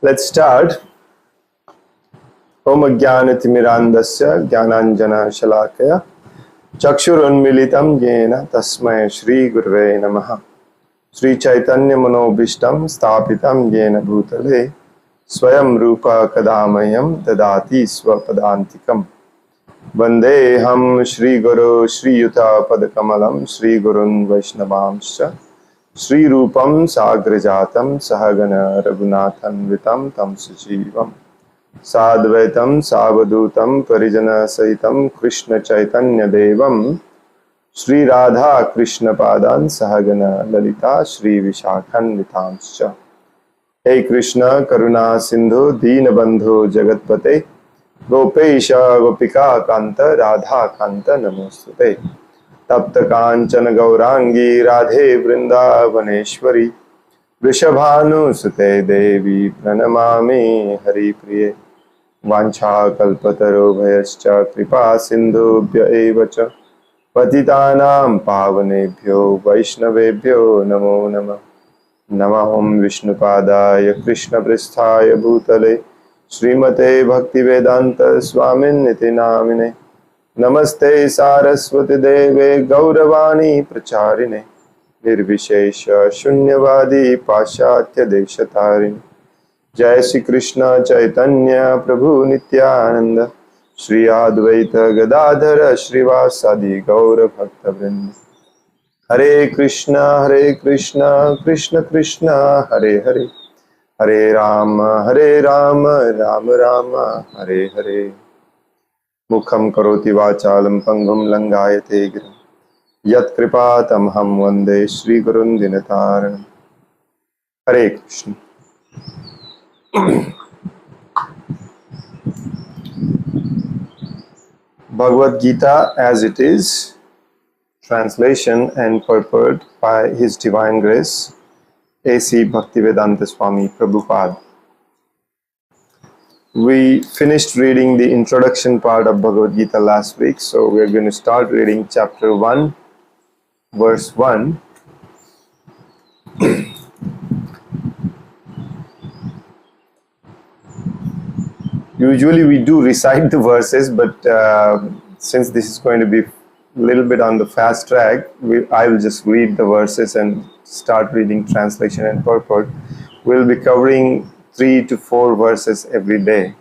Let's start. Om Jnanatimirandasya Jnananjana Shalakaya Chakshurunmilitam Yena Tasmai Shri Gurve Namaha. Shri Chaitanya Manobishtam Sthapitam Yena Bhutale Swayam Rupa Kadamayam Dadati Swapadantikam. Vandeham Shri Guru Shri Yuta Padakamalam Shri Gurun Vaishnavamscha Shri Rupam Sagrajatam Sahagana Raghunathan Vitam Tam Sujivam Sadvaitam Savadutam Parijana Sahitam Krishna Chaitanya Devam Shri Radha Krishna Padan Sahagana Lalita Shri Vishakhan Vitamscha. Hey Krishna Karuna Sindhu Deenabandhu Jagatpate Gopesha Gopika Kanta Radha Kanta Namostute. Tapta Kanchana Gaurangi Radhe Vrindavaneshwari Vrishabhanu Sute Devi Pranamami Hari Priye. Vancha Kalpataro Bhayascha Kripa Sindhubhya Evacha Patitanam Pavanebhyo Vaishnavebhyo Namo Namah. Namaham Vishnupadaya Krishna Pristhaya Bhutale Srimate Bhaktivedanta Swamin Niti Namine. Namaste Saraswati Deve Gauravani Pracharine Nirvishesha Shunyavadi Pashatya Deshatarine. Jai Shri Krishna Chaitanya Prabhu Nityananda Shri Advaita Gadadhara Shrivasadi Gaura Bhakta Vrinda. Hare Krishna Krishna Krishna Hare Hare Hare Rama Rama Rama Hare Hare. Mukham karoti vachalam pangum langayate giram yat kripatam ham vande Shri Gurun Dinataranam. Hare Krishna. Bhagavad Gita as it is, translation and purport by His Divine Grace A.C. Bhaktivedanta Swami Prabhupada. We finished reading the introduction part of Bhagavad Gita last week, so we are going to start reading chapter 1, verse 1. Usually we do recite the verses, but since this is going to be a little bit on the fast track, I will just read the verses and start reading translation and purport. We'll be covering 3 to 4 verses every day.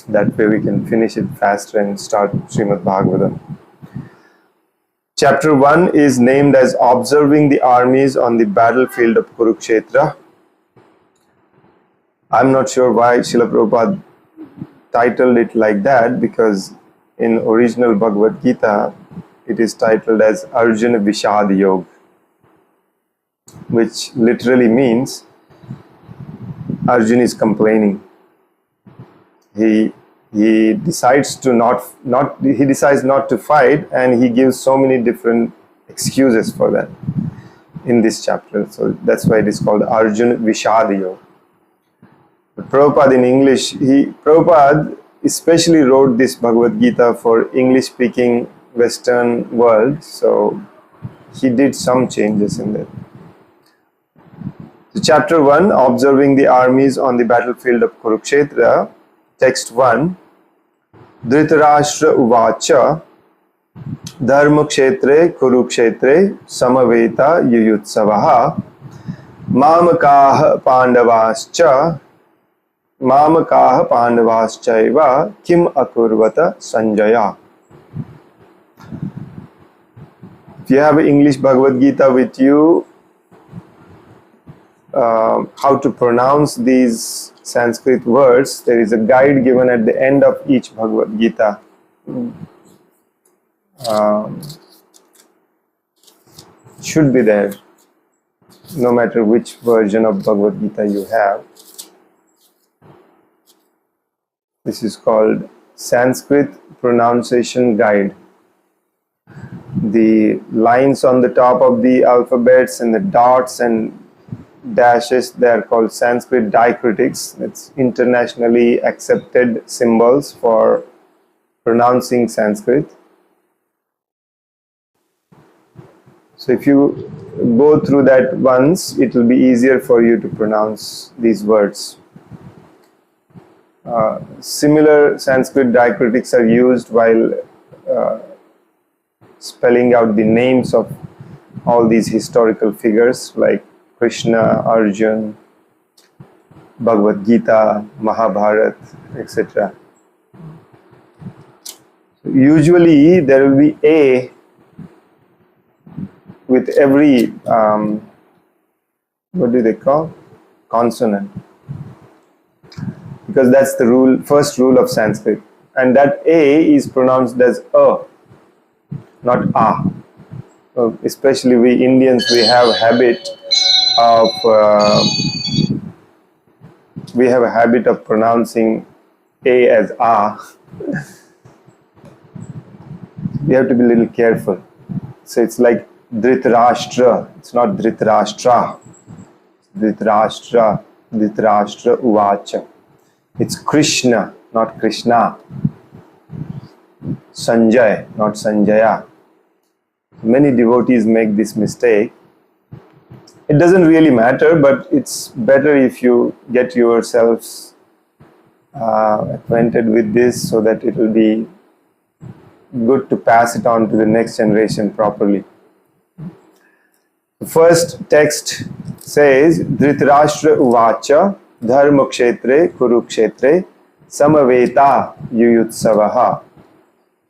That way we can finish it faster and start Srimad Bhagavada. Chapter 1 is named as Observing the Armies on the Battlefield of Kurukshetra. I'm not sure why Srila Prabhupada titled it like that, because in original Bhagavad Gita it is titled as Arjuna Vishad Yoga, which literally means Arjuna is complaining. He decides not to fight, and he gives so many different excuses for that in this chapter. So that's why it is called Arjuna Vishad Yoga. But Prabhupada in English, Prabhupada especially wrote this Bhagavad Gita for English-speaking Western world, so he did some changes in that. So chapter 1, Observing the Armies on the Battlefield of Kurukshetra, text 1. Dhritarashtra uvacha dharmakshetre kurukshetre samaveta yuyutsavaha mamakaha pandavaschaiva kim akurvata sanjaya. If you have English Bhagavad Gita with you, how to pronounce these Sanskrit words, there is a guide given at the end of each Bhagavad Gita. Should be there, no matter which version of Bhagavad Gita you have. This is called Sanskrit Pronunciation Guide. The lines on the top of the alphabets and the dots and dashes, they are called Sanskrit diacritics. It's internationally accepted symbols for pronouncing Sanskrit. So if you go through that once, it will be easier for you to pronounce these words. Similar Sanskrit diacritics are used while spelling out the names of all these historical figures like Krishna, Arjun, Bhagavad Gita, Mahabharata, etc. Usually there will be A with every, what do they call? Consonant. Because that's the rule, first rule of Sanskrit. And that A is pronounced as A, not A. So especially we Indians, we have a habit of pronouncing A as A. We have to be a little careful. So it's like Dhritarashtra. It's not Dhritarashtra. Dhritarashtra. Dhritarashtra Uvacha. It's Krishna, not Krishna. Sanjay, not Sanjaya. Many devotees make this mistake. It doesn't really matter, but it's better if you get yourselves acquainted with this so that it will be good to pass it on to the next generation properly. The first text says, Dhritarashtra Uvacha Dharma Kshetre Kurukshetre Samaveta Yuyutsavaha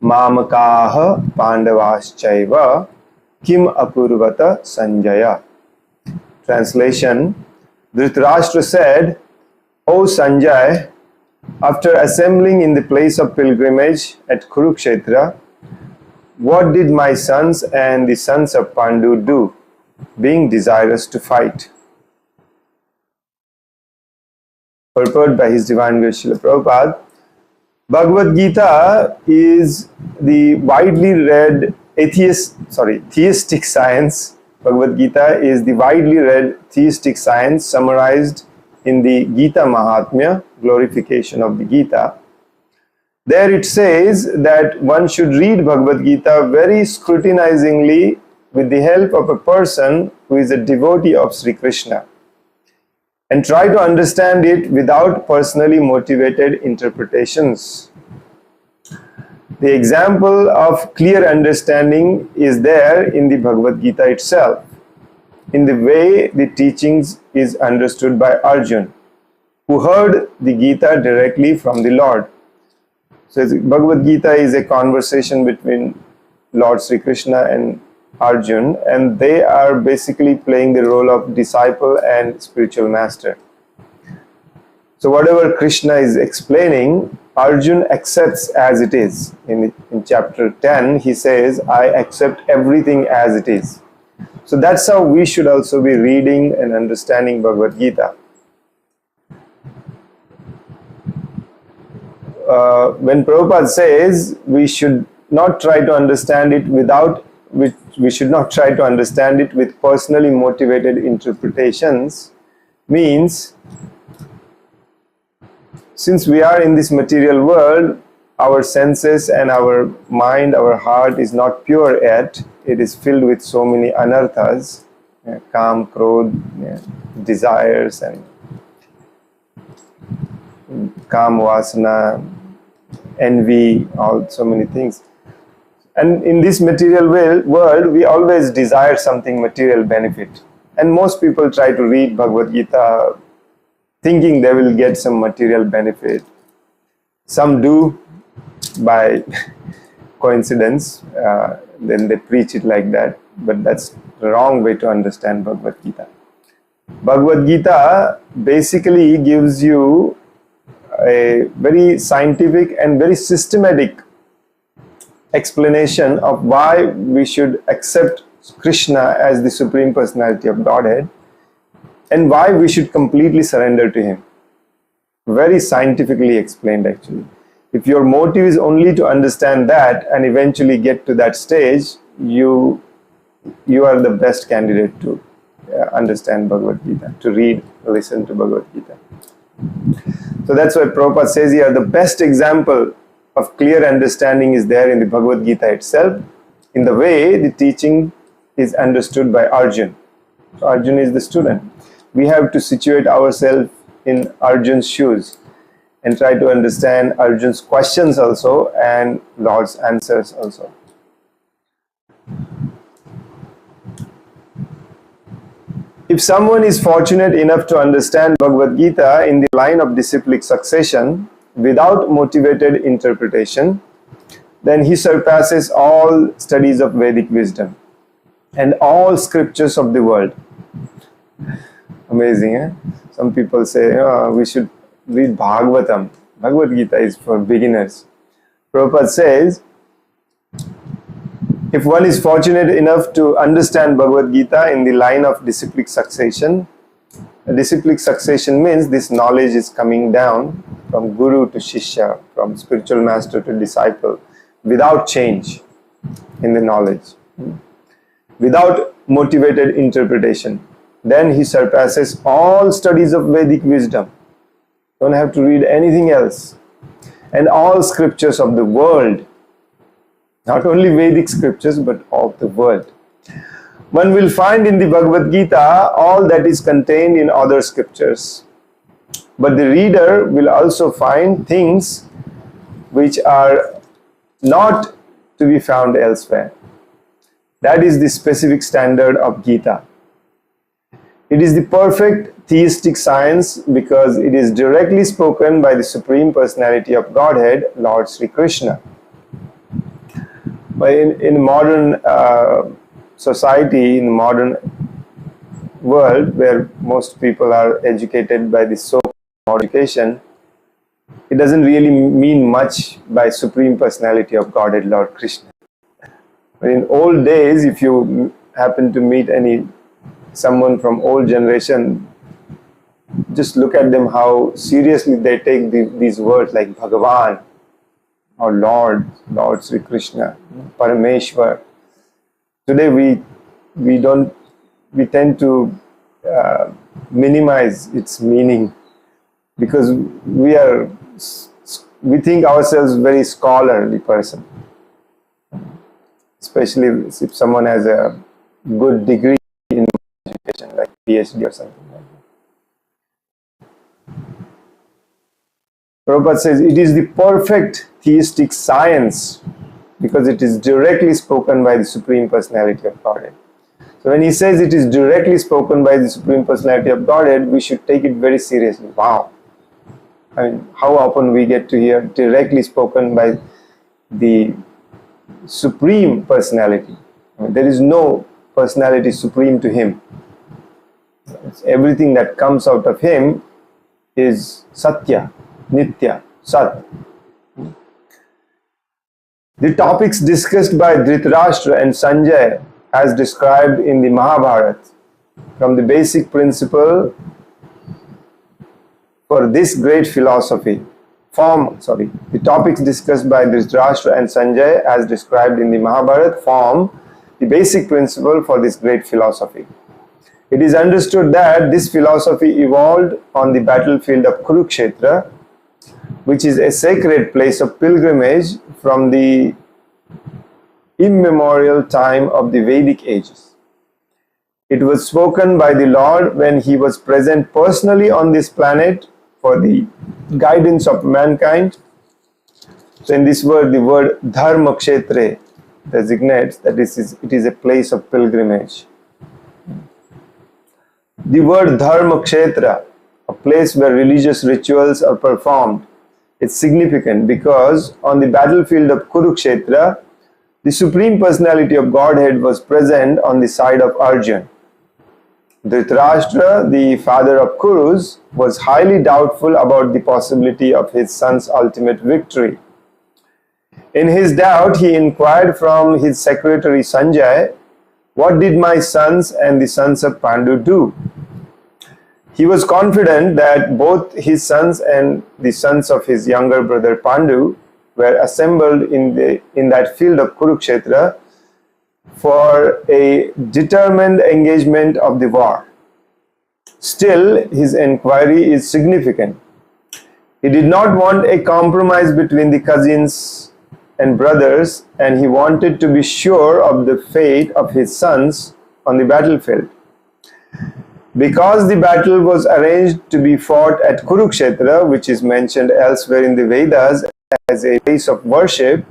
Mamakaha Pandavaschaiva Kim Apurvata Sanjaya. Translation: Dhritarashtra said, O Sanjay, after assembling in the place of pilgrimage at Kurukshetra, what did my sons and the sons of Pandu do, being desirous to fight? Purport by His Divine Grace Srila Prabhupada. Bhagavad Gita is the widely read theistic science. Bhagavad Gita is the widely read theistic science summarized in the Gita Mahatmya, glorification of the Gita. There it says that one should read Bhagavad Gita very scrutinizingly with the help of a person who is a devotee of Sri Krishna, and try to understand it without personally motivated interpretations. The example of clear understanding is there in the Bhagavad Gita itself, in the way the teachings is understood by Arjun, who heard the Gita directly from the Lord. So Bhagavad Gita is a conversation between Lord Sri Krishna and Arjun, and they are basically playing the role of disciple and spiritual master. So whatever Krishna is explaining, Arjun accepts as it is. In chapter 10, he says, I accept everything as it is. So that's how we should also be reading and understanding Bhagavad Gita. When Prabhupada says we should not try to understand it we should not try to understand it with personally motivated interpretations, means since we are in this material world, our senses and our mind, our heart is not pure yet. It is filled with so many anarthas, kam, krodh, desires, and kam, vasana, envy, so many things. And in this material world, we always desire something material benefit. And most people try to read Bhagavad Gita thinking they will get some material benefit. Some do by coincidence, then they preach it like that. But that's the wrong way to understand Bhagavad Gita. Bhagavad Gita basically gives you a very scientific and very systematic explanation of why we should accept Krishna as the Supreme Personality of Godhead and why we should completely surrender to Him. Very scientifically explained actually. If your motive is only to understand that and eventually get to that stage, you are the best candidate to understand Bhagavad Gita, to read, listen to Bhagavad Gita. So that's why Prabhupada says here the best example of clear understanding is there in the Bhagavad Gita itself, in the way the teaching is understood by Arjun. So Arjun is the student. We have to situate ourselves in Arjun's shoes and try to understand Arjun's questions also and Lord's answers also. If someone is fortunate enough to understand Bhagavad Gita in the line of disciplic succession without motivated interpretation, then he surpasses all studies of Vedic wisdom and all scriptures of the world. Amazing, eh? Some people say, oh, we should read Bhagavatam. Bhagavad Gita is for beginners. Prabhupada says, if one is fortunate enough to understand Bhagavad Gita in the line of disciplic succession, disciplic succession means this knowledge is coming down from guru to shishya, from spiritual master to disciple, without change in the knowledge, without motivated interpretation. Then he surpasses all studies of Vedic wisdom. Don't have to read anything else. And all scriptures of the world. Not only Vedic scriptures, but of the world. One will find in the Bhagavad Gita all that is contained in other scriptures. But the reader will also find things which are not to be found elsewhere. That is the specific standard of Gita. It is the perfect theistic science because it is directly spoken by the Supreme Personality of Godhead, Lord Sri Krishna. But in modern society, in modern world, where most people are educated by the so-called education, it doesn't really mean much by Supreme Personality of Godhead, Lord Krishna. But in old days, if you happen to meet someone from old generation, just look at them, how seriously they take these words like Bhagavan, or Lord Sri Krishna, Parameshwar. Today we tend to minimize its meaning because we think ourselves very scholarly person, especially if someone has a good degree in education, like PhD or something like that. Prabhupada says it is the perfect theistic science because it is directly spoken by the Supreme Personality of Godhead. So when he says it is directly spoken by the Supreme Personality of Godhead, we should take it very seriously. Wow! I mean, how often we get to hear directly spoken by the Supreme Personality. I mean, there is no personality supreme to him. Everything that comes out of him is Satya, Nitya, Sat. The topics discussed by Dhritarashtra and Sanjay as described in the Mahabharata, from the basic principle for this great philosophy, the topics discussed by Dhritarashtra and Sanjay as described in the Mahabharata form the basic principle for this great philosophy. It is understood that this philosophy evolved on the battlefield of Kurukshetra, which is a sacred place of pilgrimage from the immemorial time of the Vedic ages. It was spoken by the Lord when he was present personally on this planet for the guidance of mankind. So in this word, the word Dharma Kshetre designates that it is a place of pilgrimage. The word Dharma Kshetra, a place where religious rituals are performed, is significant because on the battlefield of Kurukshetra, the Supreme Personality of Godhead was present on the side of Arjun. Dhritarashtra, the father of Kurus, was highly doubtful about the possibility of his son's ultimate victory. In his doubt, he inquired from his secretary Sanjay, "What did my sons and the sons of Pandu do?" He was confident that both his sons and the sons of his younger brother Pandu were assembled in that field of Kurukshetra for a determined engagement of the war. Still, his inquiry is significant. He did not want a compromise between the cousins and brothers, and he wanted to be sure of the fate of his sons on the battlefield. Because the battle was arranged to be fought at Kurukshetra, which is mentioned elsewhere in the Vedas as a place of worship,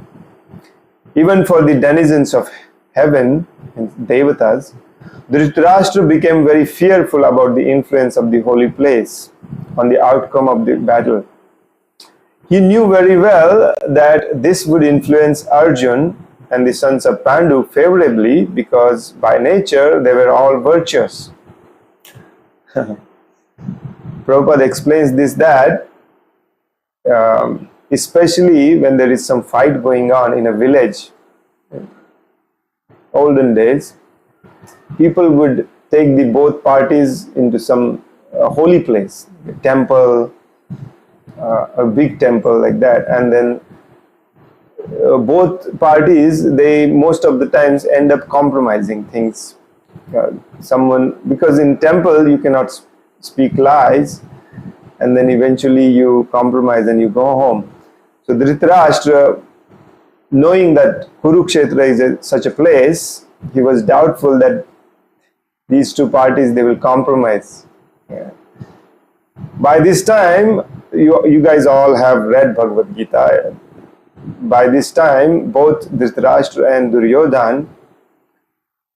even for the denizens of heaven and Devatas, Dhritarashtra became very fearful about the influence of the holy place on the outcome of the battle. He knew very well that this would influence Arjun and the sons of Pandu favorably because by nature they were all virtuous. Prabhupada explains this that especially when there is some fight going on in a village, olden days, people would take the both parties into some holy place, a temple, a big temple like that, and then both parties, they most of the times end up compromising things. Because in temple you cannot speak lies, and then eventually you compromise and you go home. So Dhritarashtra, knowing that Kurukshetra is such a place, he was doubtful that these two parties, they will compromise. Yeah. By this time, you guys all have read Bhagavad Gita. By this time, both Dhritarashtra and Duryodhan,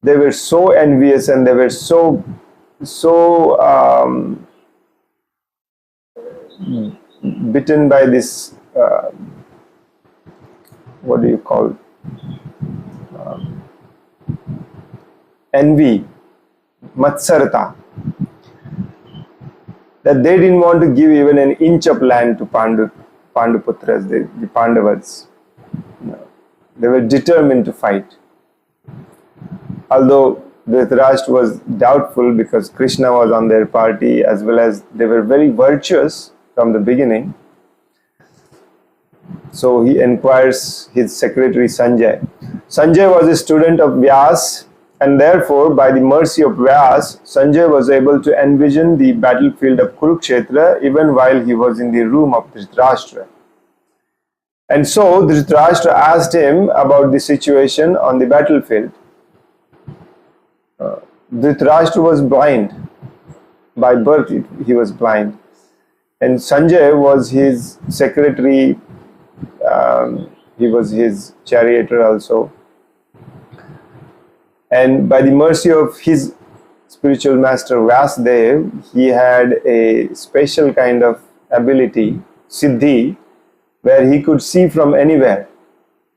they were so envious and they were so bitten by this, what do you call it? Envy, Matsarata, that they didn't want to give even an inch of land to Panduputras, the Pandavas. No. They were determined to fight. Although Dhritarashtra was doubtful because Krishna was on their party, as well as they were very virtuous from the beginning. So he inquires his secretary Sanjay. Sanjay was a student of Vyas, and therefore by the mercy of Vyas, Sanjay was able to envision the battlefield of Kurukshetra even while he was in the room of Dhritarashtra. And so Dhritarashtra asked him about the situation on the battlefield. Dhritarashtra was blind. By birth he was blind. And Sanjay was his secretary, he was his charioteer also. And by the mercy of his spiritual master Vyasdev, he had a special kind of ability, siddhi, where he could see from anywhere,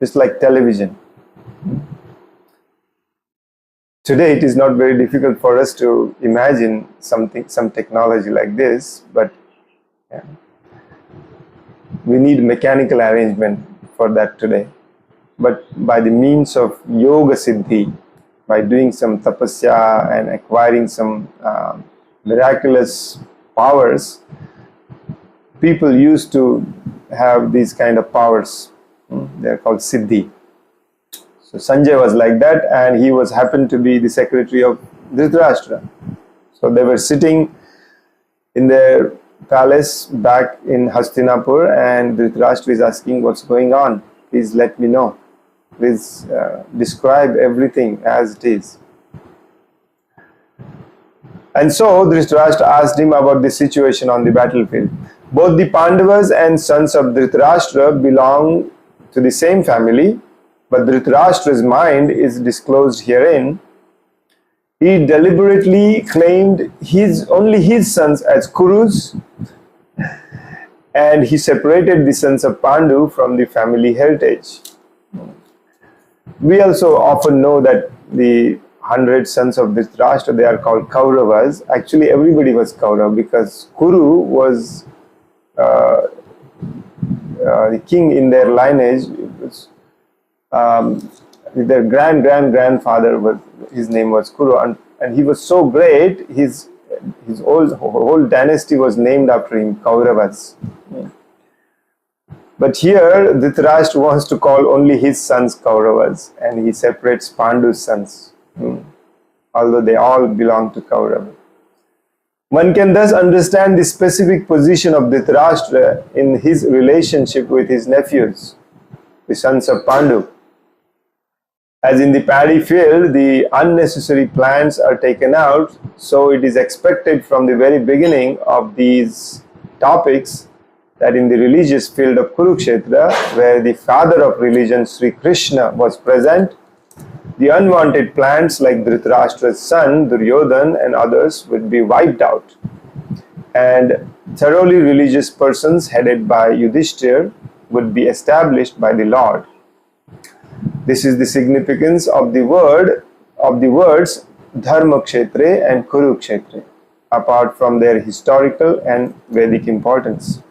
just like television. Today it is not very difficult for us to imagine some technology like this, but yeah, we need mechanical arrangement for that today. But by the means of yoga siddhi, by doing some tapasya and acquiring some miraculous powers, people used to have these kind of powers. They are called siddhi. So Sanjay was like that, and he was happened to be the secretary of Dhritarashtra. So they were sitting in their palace back in Hastinapur, and Dhritarashtra is asking, what's going on? Please let me know. Please describe everything as it is. And so Dhritarashtra asked him about the situation on the battlefield. Both the Pandavas and sons of Dhritarashtra belong to the same family, but Dhritarashtra's mind is disclosed herein. He deliberately claimed only his sons as Kurus, and he separated the sons of Pandu from the family heritage. We also often know that the 100 sons of Dhritarashtra, they are called Kauravas. Actually, everybody was Kaurav because Kuru was the king in their lineage. Their grandfather his name was Kuru, and he was so great. His whole dynasty was named after him, Kauravas. But here Dhritarashtra wants to call only his sons Kauravas, and he separates Pandu's sons, although they all belong to Kaurava. One can thus understand the specific position of Dhritarashtra in his relationship with his nephews. the sons of Pandu. As in the paddy field, the unnecessary plants are taken out, so it is expected from the very beginning of these topics that in the religious field of Kurukshetra, where the father of religion, Sri Krishna, was present, the unwanted plants like Dhritarashtra's son, Duryodhan, and others would be wiped out. And thoroughly religious persons headed by Yudhishthir would be established by the Lord. This is the significance of the words Dharmakshetre and Kurukshetre, apart from their historical and Vedic importance.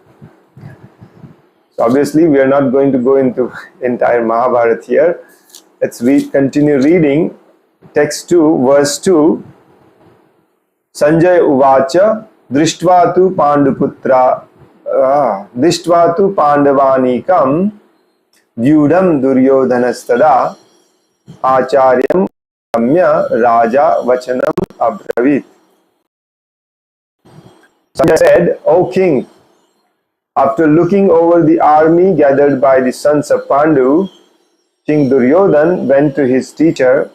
So obviously we are not going to go into entire Mahabharata here. Let's continue reading text 2, verse 2. Sanjay Uvacha Drishtva tu Pandavanikam Vyudham Duryodhanastada Acharyam Kamya Raja Vachanam Abravit. Sanjay said, O king, after looking over the army gathered by the sons of Pandu, King Duryodhan went to his teacher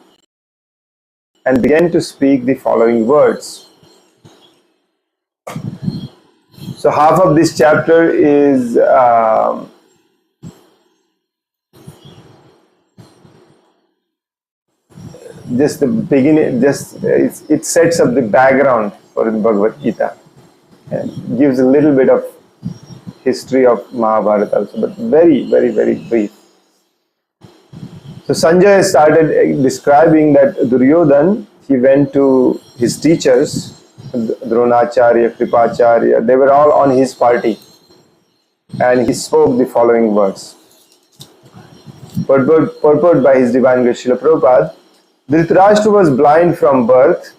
and began to speak the following words. So half of this chapter is just the beginning, it sets up the background for the Bhagavad Gita and gives a little bit of history of Mahabharata also, but very, very, very brief. So Sanjay started describing that Duryodhan, he went to his teachers, Dronacharya, Kripacharya, they were all on his party, and he spoke the following words. Purport by His Divine Grace Srila Prabhupada, Dhritarashtra was blind from birth.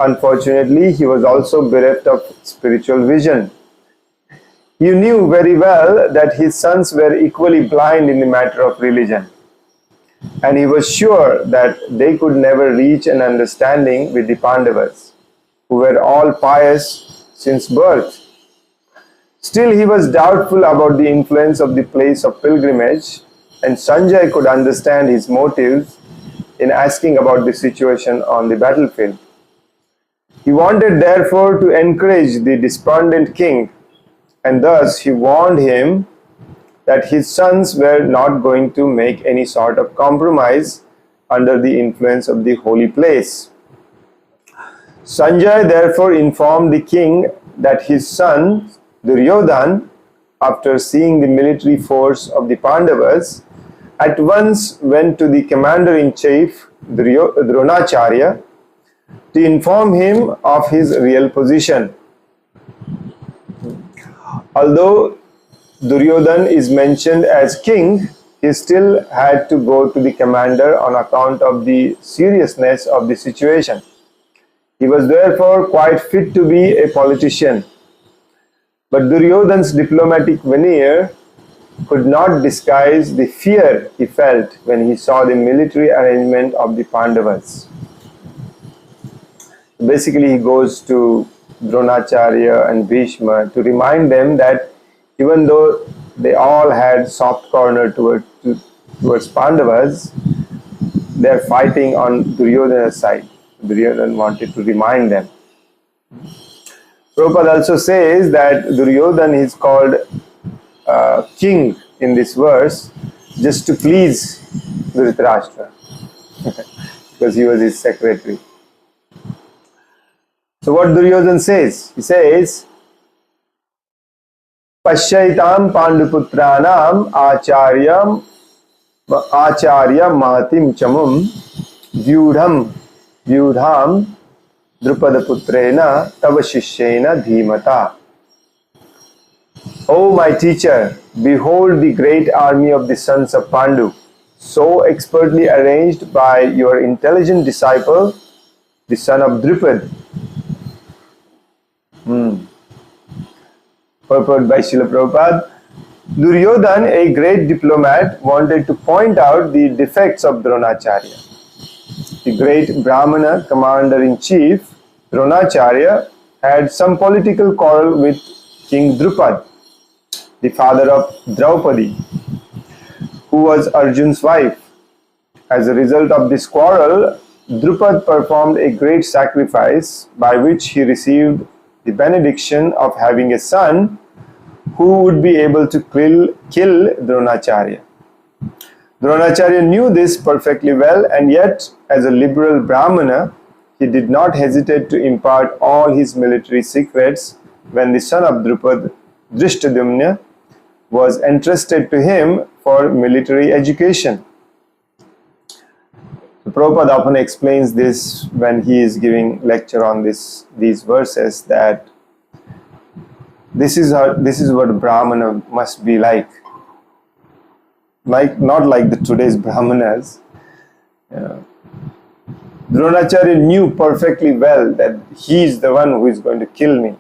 Unfortunately, he was also bereft of spiritual vision. He knew very well that his sons were equally blind in the matter of religion, and he was sure that they could never reach an understanding with the Pandavas, who were all pious since birth. Still, he was doubtful about the influence of the place of pilgrimage, and Sanjay could understand his motives in asking about the situation on the battlefield. He wanted therefore to encourage the despondent king, and thus he warned him that his sons were not going to make any sort of compromise under the influence of the holy place. Sanjay therefore informed the king that his son Duryodhan, after seeing the military force of the Pandavas, at once went to the commander-in-chief Dronacharya to inform him of his real position. Although Duryodhan is mentioned as king, he still had to go to the commander on account of the seriousness of the situation. He was therefore quite fit to be a politician. But Duryodhan's diplomatic veneer could not disguise the fear he felt when he saw the military arrangement of the Pandavas. Basically, he goes to Dronacharya and Bhishma to remind them that even though they all had soft corner towards Pandavas, they are fighting on Duryodhana's side. Duryodhana wanted to remind them. Prabhupada also says that Duryodhana is called king in this verse just to please Dhritarashtra because he was his secretary. So what Duryodhana says? He says, Pashyaitam Panduputranam Acharya Mahatim Chamum Vyudham Drupadaputrena Tavashishyena Dhimata. O my teacher, behold the great army of the sons of Pandu, so expertly arranged by your intelligent disciple, the son of Drupad. Purport by Srila Prabhupada. Duryodhan, a great diplomat, wanted to point out the defects of Dronacharya. The great Brahmana commander-in-chief, Dronacharya, had some political quarrel with King Drupad, the father of Draupadi, who was Arjun's wife. As a result of this quarrel, Drupad performed a great sacrifice by which he received the benediction of having a son who would be able to kill Dronacharya. Dronacharya knew this perfectly well, and yet, as a liberal Brahmana, he did not hesitate to impart all his military secrets when the son of Drupad, Drishtadumna, was entrusted to him for military education. So Prabhupada often explains this when he is giving lecture on these verses, that this is what Brahmana must be like not like the today's Brahmanas. Dronacharya knew perfectly well that he is the one who is going to kill me.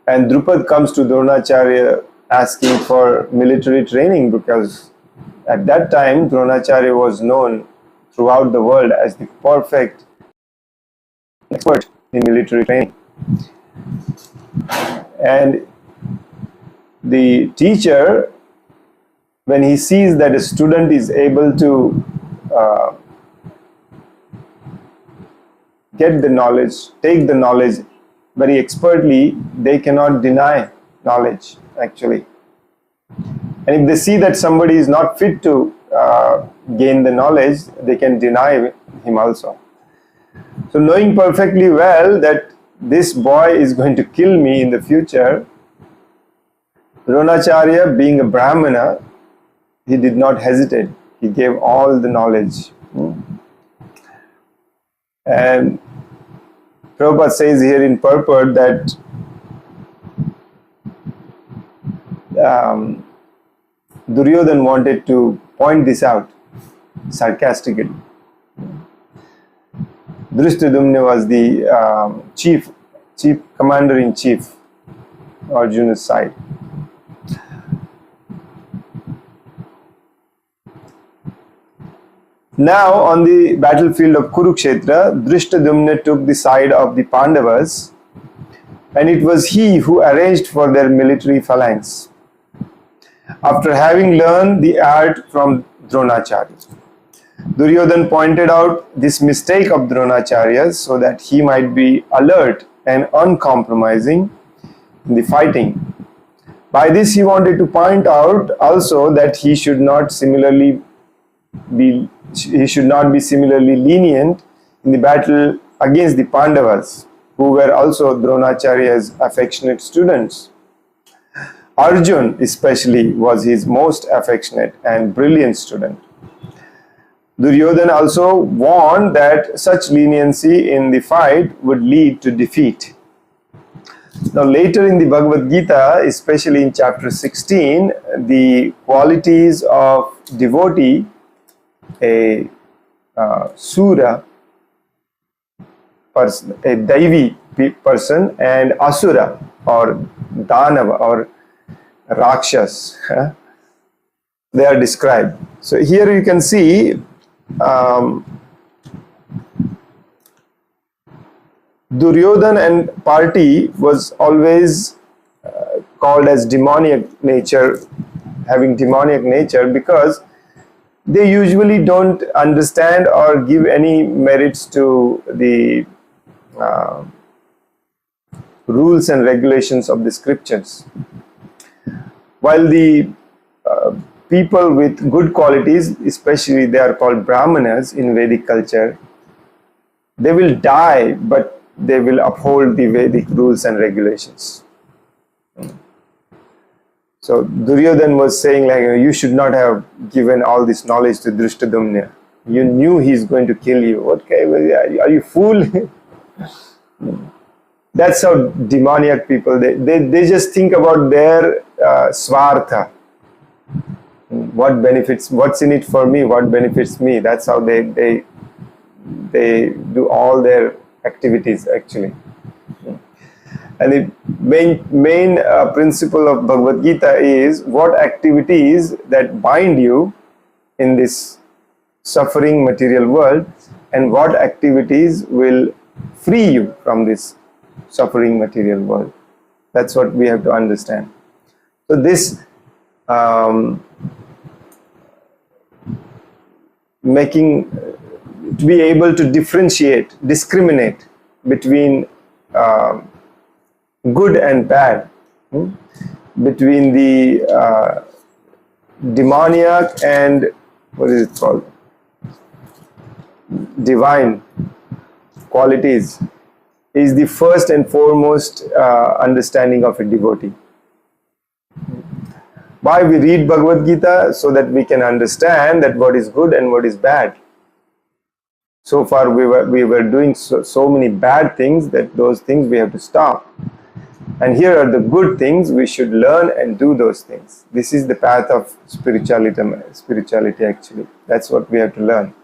And Drupad comes to Dronacharya asking for military training, because at that time Dronacharya was known throughout the world as the perfect expert in military training. And the teacher, when he sees that a student is able to get the knowledge, take the knowledge very expertly, they cannot deny knowledge actually. And if they see that somebody is not fit to gain the knowledge, they can deny him also. So knowing perfectly well that this boy is going to kill me in the future, Dronacharya, being a Brahmana, he did not hesitate. He gave all the knowledge. And Prabhupada says here in purport that Duryodhan wanted to point this out sarcastically. Drishtadumna was the chief commander-in-chief, Arjuna's side. Now, on the battlefield of Kurukshetra, Drishtadumna took the side of the Pandavas, and it was he who arranged for their military phalanx, after having learned the art from Dronacharya. Duryodhan pointed out this mistake of Dronacharya's so that he might be alert and uncompromising in the fighting. By this, he wanted to point out also that he should not be similarly lenient in the battle against the Pandavas, who were also Dronacharya's affectionate students. Arjun especially was his most affectionate and brilliant student. Duryodhan also warned that such leniency in the fight would lead to defeat. Now later in the Bhagavad Gita, especially in chapter 16, the qualities of devotee, a Sura person, a Daivi person, and Asura or Danava or Rakshas, they are described. So here you can see Duryodhan and party was always called as demoniac nature, having demoniac nature, because they usually don't understand or give any merits to the rules and regulations of the scriptures. While the people with good qualities, especially they are called Brahmanas in Vedic culture, they will die, but they will uphold the Vedic rules and regulations. So Duryodhan was saying, like, you should not have given all this knowledge to Drishtadumna. You knew he is going to kill you. What are you fool? That's how demoniac people, they just think about their swartha. What benefits, what's in it for me, what benefits me. That's how they do all their activities actually. And the main principle of Bhagavad Gita is what activities that bind you in this suffering material world, and what activities will free you from this suffering material world. That's what we have to understand. So this making, to be able to discriminate between good and bad, between the demoniac and what is it called, divine qualities, is the first and foremost understanding of a devotee. Why we read Bhagavad Gita? So that we can understand that what is good and what is bad. So far we were doing so many bad things that those things we have to stop. And here are the good things, we should learn and do those things. This is the path of spirituality actually. That's what we have to learn.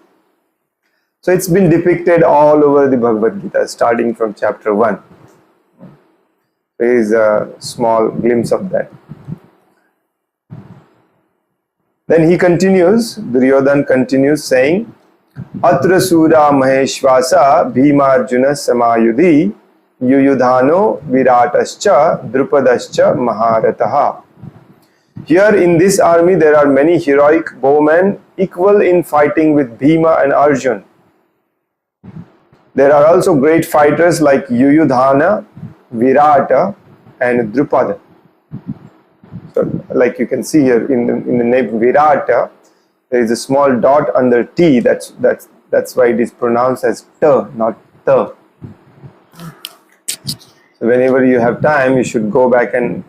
So it's been depicted all over the Bhagavad Gita, starting from chapter 1. There is a small glimpse of that. Then he continues, Duryodhana continues saying, Atra Sura Maheshvasa Bhimarjuna Samayudhi Yuyudhano Viratascha Drupadascha Maharataha. Here in this army there are many heroic bowmen equal in fighting with Bhima and Arjun. There are also great fighters like Yuyudhana, Virata and Drupada. So, like you can see here in the name Virata, there is a small dot under T. That's why it is pronounced as T, not T. So whenever you have time, you should go back and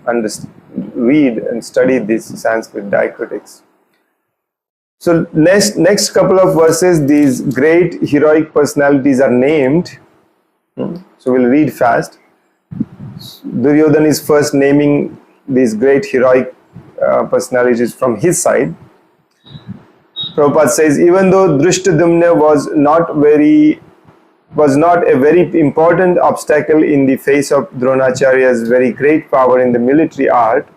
read and study this Sanskrit diacritics. So next couple of verses, these great heroic personalities are named. So we'll read fast. Duryodhana is first naming these great heroic personalities from his side. Prabhupada says, even though Drishtadumna was not a very important obstacle in the face of Dronacharya's very great power in the military art,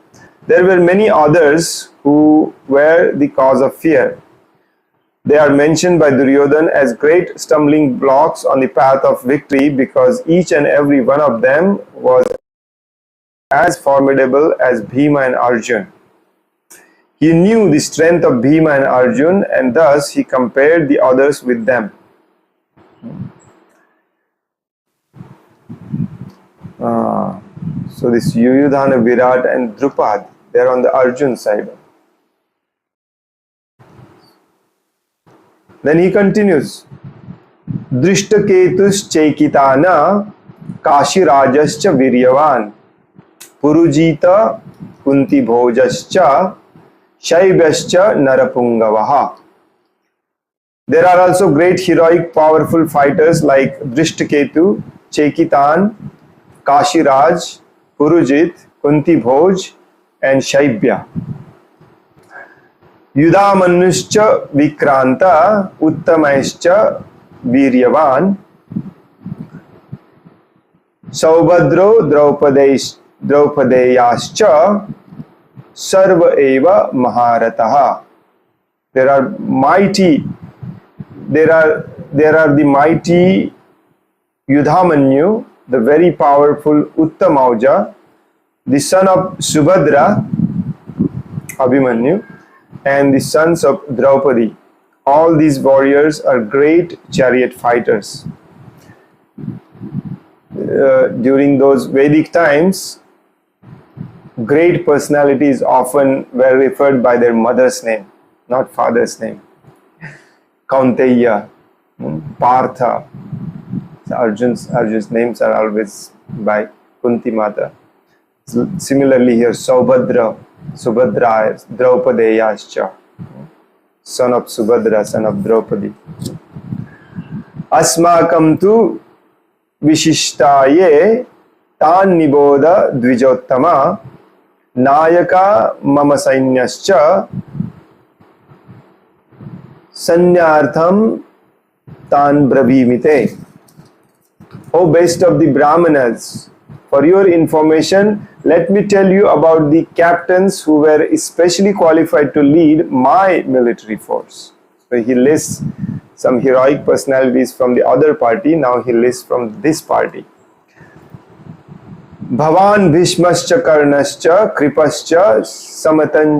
there were many others who were the cause of fear. They are mentioned by Duryodhana as great stumbling blocks on the path of victory because each and every one of them was as formidable as Bhima and Arjun. He knew the strength of Bhima and Arjun and thus he compared the others with them. So this Yuyudhana, Virat and Drupad, they are on the Arjun side. Then he continues, Drishtaketus Chekitana Kashirajascha Viryavan Purujita Kunti Bhojascha Shaibhyascha Narapungavaha. There are also great heroic powerful fighters like Drishtaketu, Chekitan, Kashiraj, Purujit, Kunti Bhoj and Shaibhya. Yudamanuscha Vikranta Uttamaischa Viryavan Saubhadro Draupadeyascha Sarva Eva Maharataha. There are the mighty Yudhamanyu, the very powerful Uttamauja, the son of Subhadra, Abhimanyu, and the sons of Draupadi. All these warriors are great chariot fighters. During those Vedic times, great personalities often were referred by their mother's name, not father's name. Kaunteya, Partha. So Arjun's names are always by Kunti Mata. So similarly here, Subhadra, Draupadeyascha, son of Subhadra, son of Draupadi. Asmakam tu Vishishtaye Tan Niboda Dvijottama Nayaka Mama Sainyascha Sanyartham Tan Brabhimite. O best of the Brahmanas, for your information, let me tell you about the captains who were especially qualified to lead my military force. So he lists some heroic personalities from the other party, now he lists from this party. Bhavan Bhishmascha Karnascha Kripascha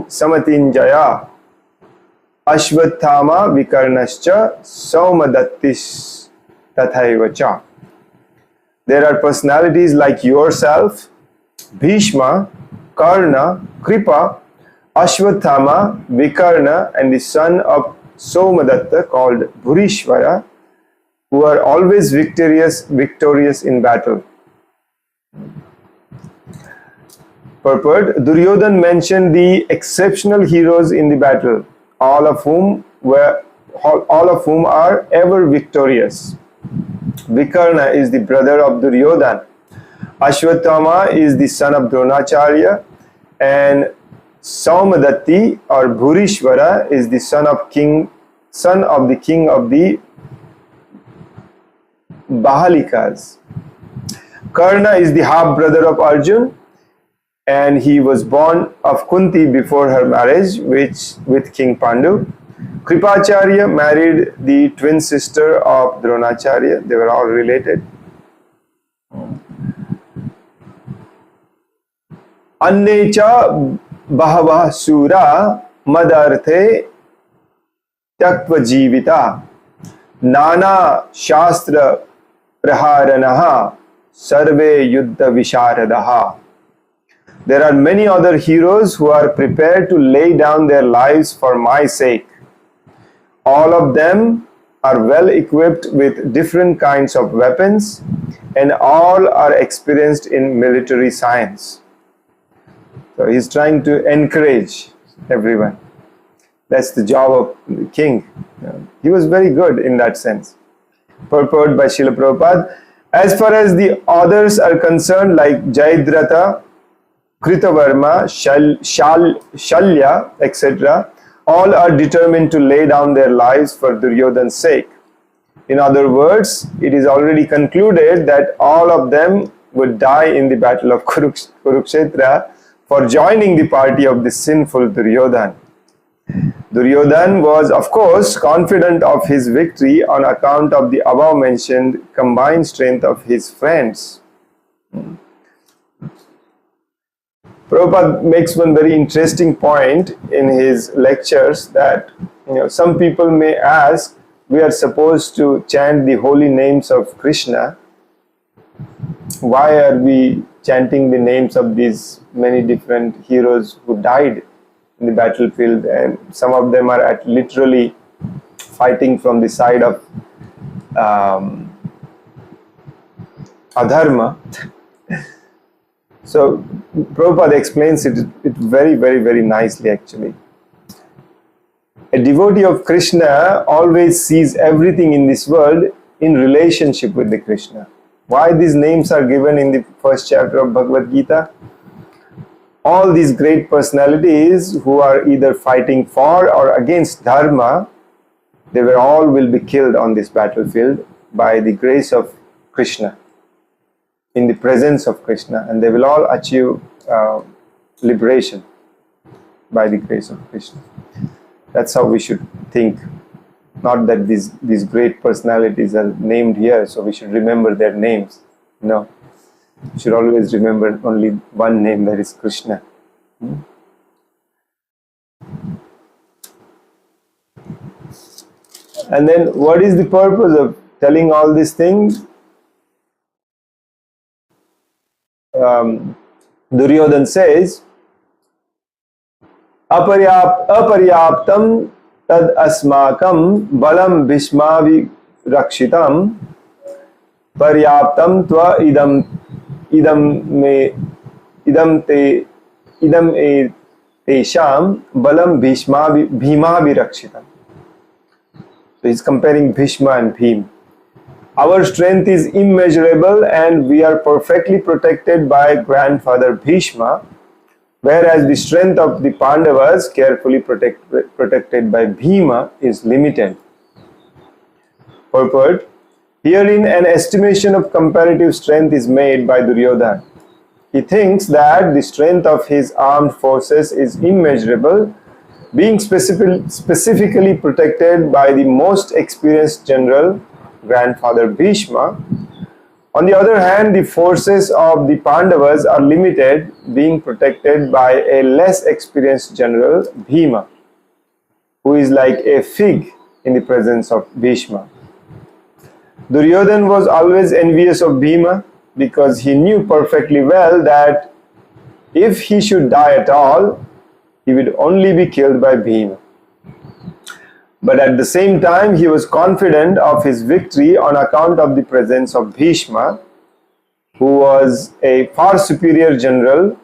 Samatinjaya Ashwathama Vikarnascha Saumadattis Tathaivacha. There are personalities like yourself, Bhishma, Karna, Kripa, Ashwathama, Vikarna, and the son of Somadatta called Bhurishvara, who are always victorious in battle. Purport: Duryodhan mentioned the exceptional heroes in the battle, all of whom are ever victorious. Vikarna is the brother of Duryodhan. Ashwathama is the son of Dronacharya, and Saumadatti or Bhurishvara is the son of the king of the Bahalikas. Karna is the half brother of Arjun, and he was born of Kunti before her marriage with King Pandu. Kripacharya married the twin sister of Dronacharya. They were all related. Annecha Bahava Sura Madarte Taktva Jivita Nana Shastra Praharanaha Sarve Yuddha Visharadaha. There are many other heroes who are prepared to lay down their lives for my sake. All of them are well equipped with different kinds of weapons, and all are experienced in military science. So he's trying to encourage everyone. That's the job of the king. He was very good in that sense. Purport by Srila Prabhupada. As far as the others are concerned, like Jayadratha, Kritavarma, Shalya, etc., all are determined to lay down their lives for Duryodhan's sake. In other words, it is already concluded that all of them would die in the battle of Kurukshetra for joining the party of the sinful Duryodhan. Duryodhan was, of course, confident of his victory on account of the above mentioned combined strength of his friends. Prabhupada makes one very interesting point in his lectures that some people may ask, we are supposed to chant the holy names of Krishna. Why are we chanting the names of these many different heroes who died in the battlefield, and some of them are literally fighting from the side of adharma? So Prabhupada explains it very, very, very nicely actually. A devotee of Krishna always sees everything in this world in relationship with the Krishna. Why these names are given in the first chapter of Bhagavad Gita? All these great personalities who are either fighting for or against dharma, they all will be killed on this battlefield by the grace of Krishna, in the presence of Krishna, and they will all achieve liberation by the grace of Krishna. That's how we should think. Not that these great personalities are named here, so we should remember their names. No. We should always remember only one name, that is Krishna. And then what is the purpose of telling all these things? Duryodhan says, Aparyaptam tad asmakam balam bhishmavi rakshitam paryaptam tva idam e tesham balam bhimavi rakshitam. So he's comparing Bhishma and Bhim. Our strength is immeasurable and we are perfectly protected by grandfather Bhishma, whereas the strength of the Pandavas, carefully protected by Bhima, is limited. Purport: herein an estimation of comparative strength is made by Duryodhana. He thinks that the strength of his armed forces is immeasurable, being specifically protected by the most experienced general, grandfather Bhishma. On the other hand, the forces of the Pandavas are limited, being protected by a less experienced general, Bhima. who is like a fig in the presence of Bhishma. Duryodhan was always envious of Bhima because he knew perfectly well that if he should die at all, he would only be killed by Bhima. But at the same time, he was confident of his victory on account of the presence of Bhishma, who was a far superior general.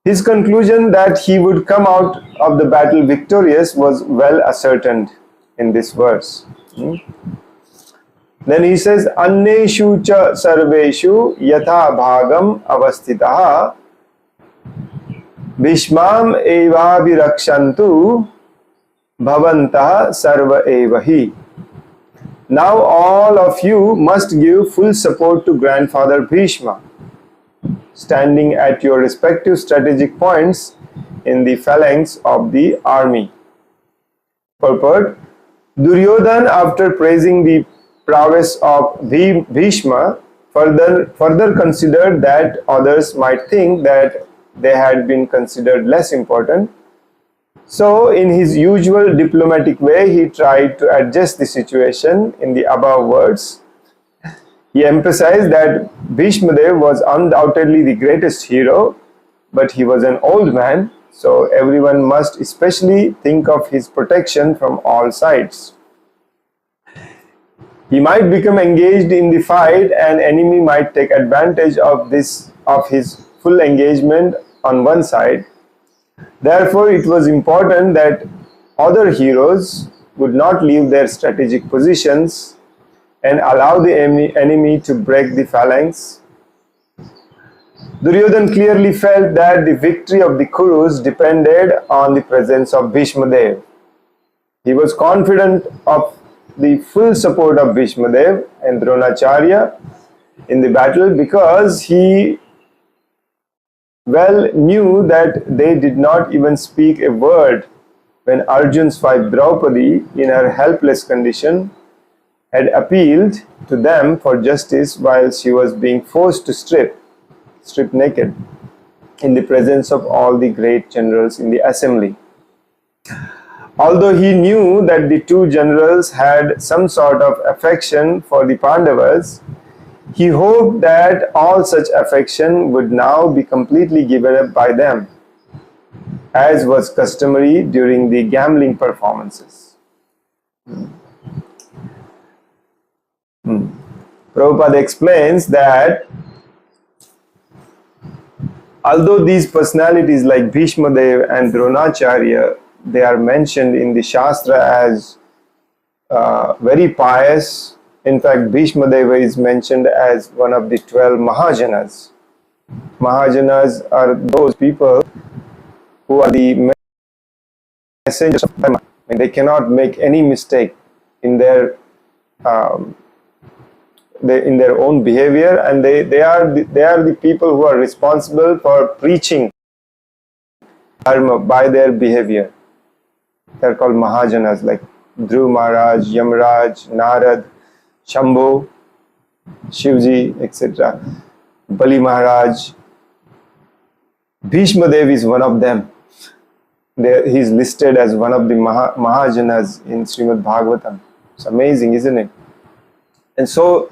His conclusion that he would come out of the battle victorious was well ascertained in this verse. Then he says, Anneshu cha sarveshu yatha bhagam avastitaha Bhishmam eva virakshantu bhavantah sarva evahi. Now all of you must give full support to grandfather Bhishma, standing at your respective strategic points in the phalanx of the army. Purport: Duryodhan, after praising the prowess of Bhishma, further considered that others might think that they had been considered less important. So, in his usual diplomatic way, he tried to adjust the situation in the above words. He emphasized that Bhishma Dev was undoubtedly the greatest hero, but he was an old man, so everyone must especially think of his protection from all sides. He might become engaged in the fight, and enemy might take advantage of his full engagement on one side. Therefore, it was important that other heroes would not leave their strategic positions and allow the enemy to break the phalanx. Duryodhan clearly felt that the victory of the Kurus depended on the presence of Bhishma Dev. He was confident of the full support of Bhishma Dev and Dronacharya in the battle because he well knew that they did not even speak a word when Arjun's wife Draupadi, in her helpless condition, had appealed to them for justice while she was being forced to strip naked in the presence of all the great generals in the assembly. Although he knew that the two generals had some sort of affection for the Pandavas, he hoped that all such affection would now be completely given up by them, as was customary during the gambling performances. Prabhupada explains that although these personalities like Bhishma Dev and Dronacharya, they are mentioned in the Shastra as very pious. In fact, Bhishma Deva is mentioned as one of the 12 Mahajanas. Mahajanas are those people who are the messengers of Dharma. They cannot make any mistake in their own behavior, and they are the people who are responsible for preaching Dharma by their behavior. They are called Mahajanas, like Dhruv Maharaj, Yamraj, Narad, Shambhu, Shivji, etc. Bali Maharaj. Bhishma Dev is one of them. He is listed as one of the Mahajanas in Srimad Bhagavatam. It's amazing, isn't it? And so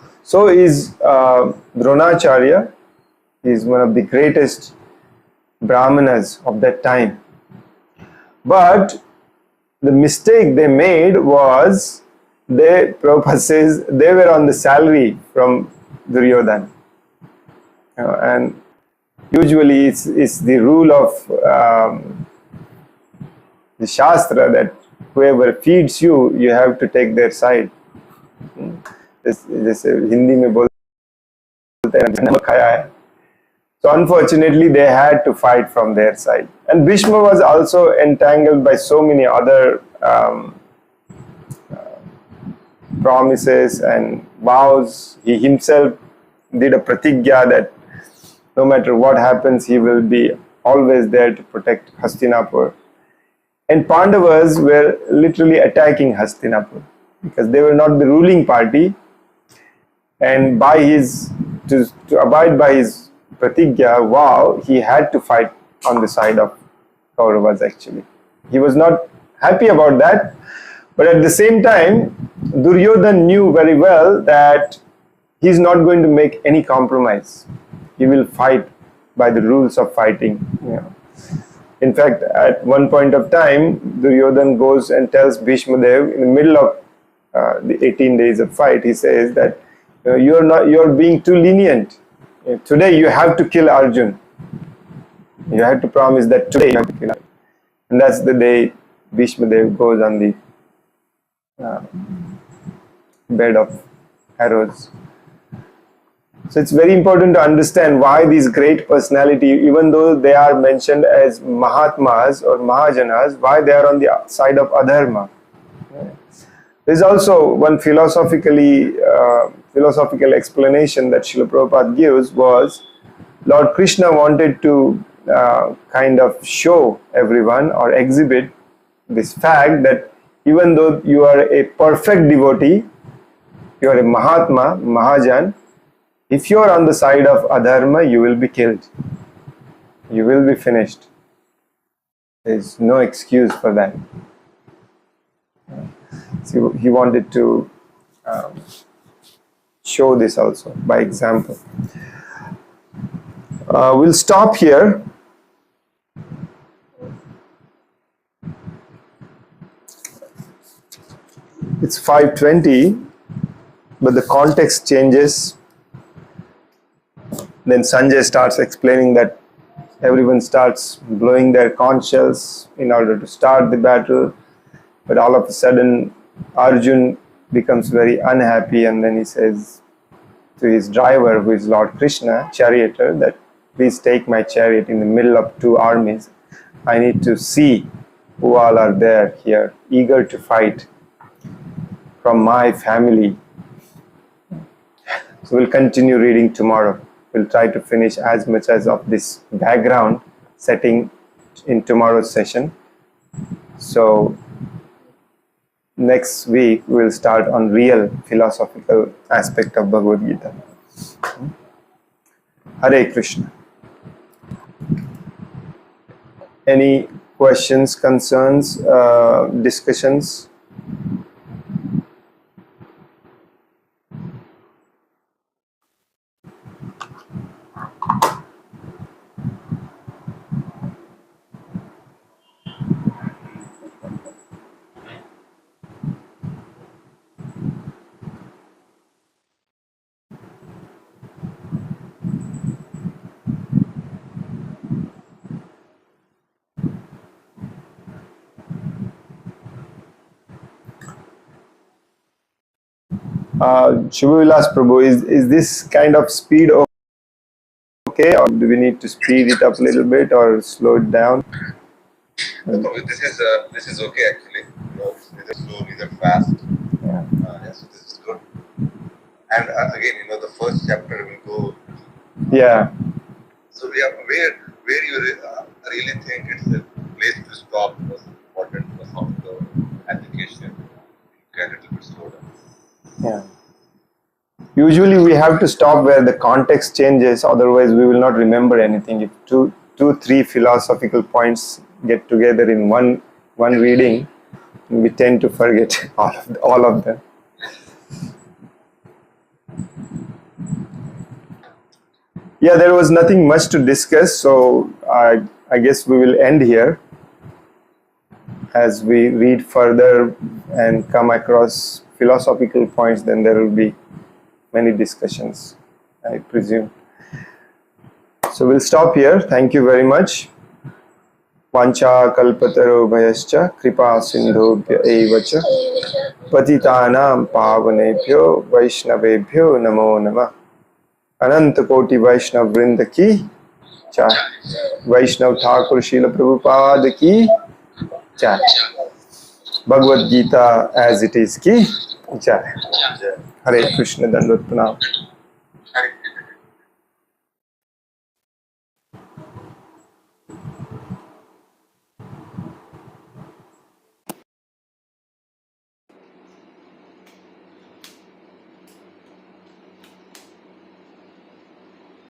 is Dronacharya. He is one of the greatest Brahmanas of that time. But the mistake they made was, Prabhupada says, they were on the salary from Duryodhan. And usually it's the rule of the Shastra that whoever feeds you, you have to take their side. जैसे हिंदी में बोलते हैं नमक खाया है. So unfortunately, they had to fight from their side. And Bhishma was also entangled by so many other promises and vows. He himself did a pratigya that no matter what happens, he will be always there to protect Hastinapur. And Pandavas were literally attacking Hastinapur because they were not the ruling party. And to abide by his pratigya vow, he had to fight on the side of Kauravas actually. He was not happy about that. But at the same time, Duryodhan knew very well that he's not going to make any compromise. He will fight by the rules of fighting. In fact, at one point of time, Duryodhan goes and tells Bhishma Dev in the middle of the 18 days of fight. He says that you're being too lenient. Today you have to kill Arjun. You have to promise that today you have to kill Arjun. And that's the day Bhishma Dev goes on the bed of arrows. So it's very important to understand why these great personalities, even though they are mentioned as Mahatmas or Mahajanas, why they are on the side of adharma. There is also one philosophical explanation that Srila Prabhupada gives was Lord Krishna wanted to kind of show everyone or exhibit this fact that even though you are a perfect devotee, you are a Mahatma, Mahajan, if you are on the side of adharma, you will be killed. You will be finished. There is no excuse for that. So he wanted to show this also by example. We'll stop here. It's 5:20, but the context changes. Then Sanjay starts explaining that everyone starts blowing their conch shells in order to start the battle. But all of a sudden, Arjun becomes very unhappy, and then he says to his driver, who is Lord Krishna, charioteer, that please take my chariot in the middle of two armies. I need to see who all are there here, eager to fight from my family. So we'll continue reading tomorrow. We'll try to finish as much as of this background setting in tomorrow's session. So next week we'll start on real philosophical aspect of Bhagavad Gita. Hare Krishna. Any questions, concerns, discussions? Shubhavilas Prabhu, is this kind of speed okay, or do we need to speed it up a little bit or slow it down? No, this is okay actually. Neither slow, neither fast. Yeah. So this is good. And again, the first chapter will go. Yeah. So where you really think it's a place to stop was important for some of the application. Get a little bit slow down. Yeah. Usually we have to stop where the context changes, otherwise we will not remember anything. If two, three philosophical points get together in one reading, we tend to forget all of them. Yeah, there was nothing much to discuss, so I guess we will end here. As we read further and come across philosophical points, then there will be many discussions, I presume. So we'll stop here. Thank you very much. Vancha kalpataro bhayascha kripa sindhubhya evacha patitanam pavanebhyo vaishnavebhyo namo namah. Ananta Koti Vaishnav Vrinda ki Jai. Vaishnav Thakur Srila Prabhupada ki Jai. Bhagavad Gita as it is ki Jai. Hare Krishna Dandot Pranam.